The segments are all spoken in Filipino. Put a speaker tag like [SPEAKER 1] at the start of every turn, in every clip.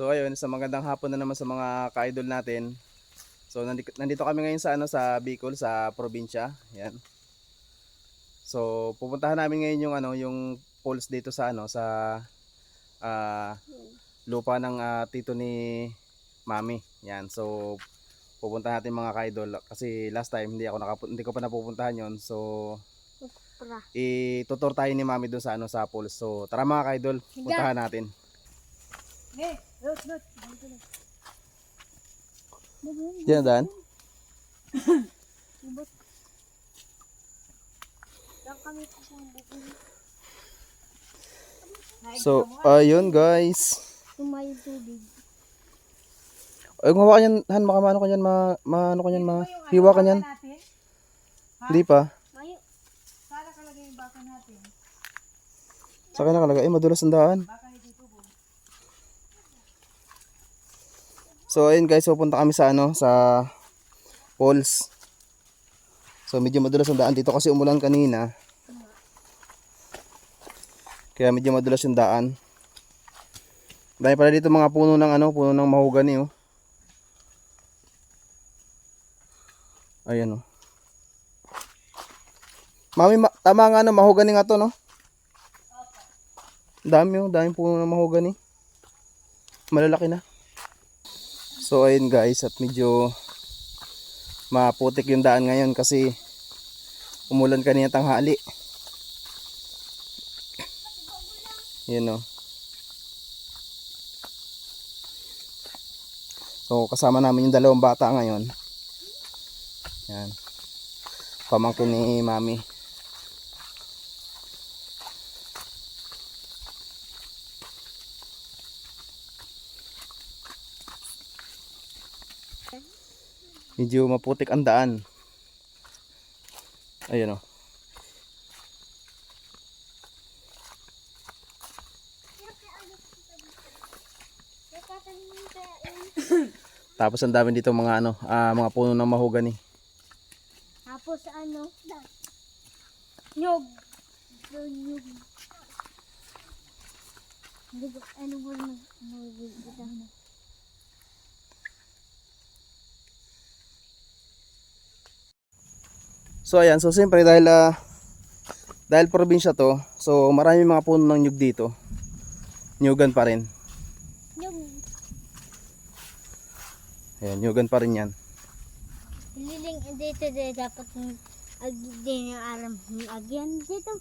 [SPEAKER 1] So ayun, sa magandang hapon na naman sa mga ka-idol natin. So nandito kami ngayon sa sa Bicol, sa probinsya. Yan. So pupuntahan namin ngayon yung yung falls dito sa sa ah, lupa ng tito ni Mami. Yan. So pupuntahan natin mga ka-idol kasi last time hindi ko pa napupuntahan yon. So itutur tayo ni Mami doon sa sa falls. So tara mga ka-idol, puntahan natin. Diyan daan. So, ayun guys.
[SPEAKER 2] Tumayo tubig.
[SPEAKER 1] Ay, gumawa ka niyan, Han, makamano ka niyan, maano ka niyan, hiwa ka niyan. Hindi pa.
[SPEAKER 2] Mayo.
[SPEAKER 3] Saan nakalagay yung baka natin?
[SPEAKER 1] Sa akin nakalagay, madulas ang daan.
[SPEAKER 3] Baka hindi tubo.
[SPEAKER 1] So, ayun guys, pupunta kami sa sa falls. So, medyo madulas ang daan dito kasi umulan kanina. Kaya medyo madulas yung daan. Dahil pala dito mga puno ng puno ng mahogany oh. Ayan oh. Mami, tama nga mahogany nga to no? Dami oh, daming puno ng mahogany. Malalaki na. So ayun guys, at medyo maputik yung daan ngayon kasi umulan kanina tanghali. Yan o. So kasama namin yung dalawang bata ngayon. Yan. Pamangkin ni Mami. Medyo maputik ang daan. Ayan o. Tapos ang dami dito mga mga puno ng mahogany.
[SPEAKER 2] Tapos nyog. Nyog. Ano mo na?
[SPEAKER 1] So ayan, so siyempre dahil probinsya to, so marami mga puno ng nyug dito. Nyugan pa rin.
[SPEAKER 2] Nyog.
[SPEAKER 1] Ayan, nyugan pa rin yan.
[SPEAKER 2] Liling dito dapat din yung alam agyan dito.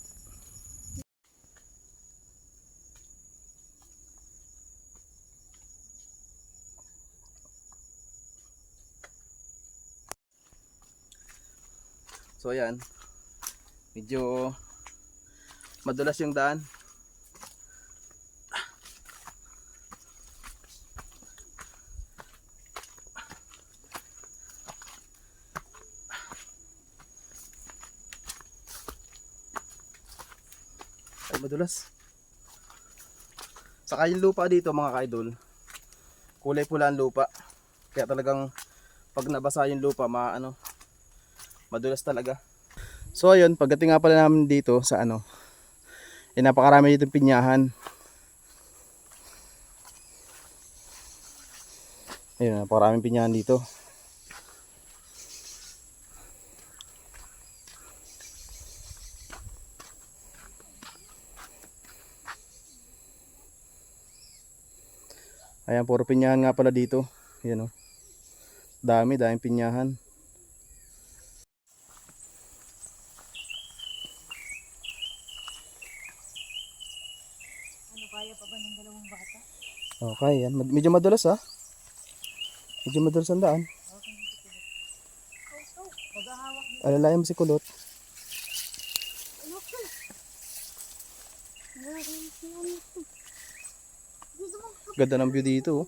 [SPEAKER 1] So ayan, medyo madulas yung daan. Ay, madulas. Saka yung lupa dito mga ka-idol, kulay pula ang lupa. Kaya talagang pag nabasa yung lupa, madulas talaga. So ayun, pagdating nga pala namin dito sa napakarami dito pinyahan. Ayun, napakaraming pinyahan dito. Ayan, puro pinyahan nga pala dito. Ayan oh. Daming pinyahan.
[SPEAKER 3] Ano, kaya pa ba ng dalawang bata?
[SPEAKER 1] Okay, yan. Medyo madulas ha. Medyo madulas ang daan. Alalayan mo si Kulot. Ganda ng view dito oh.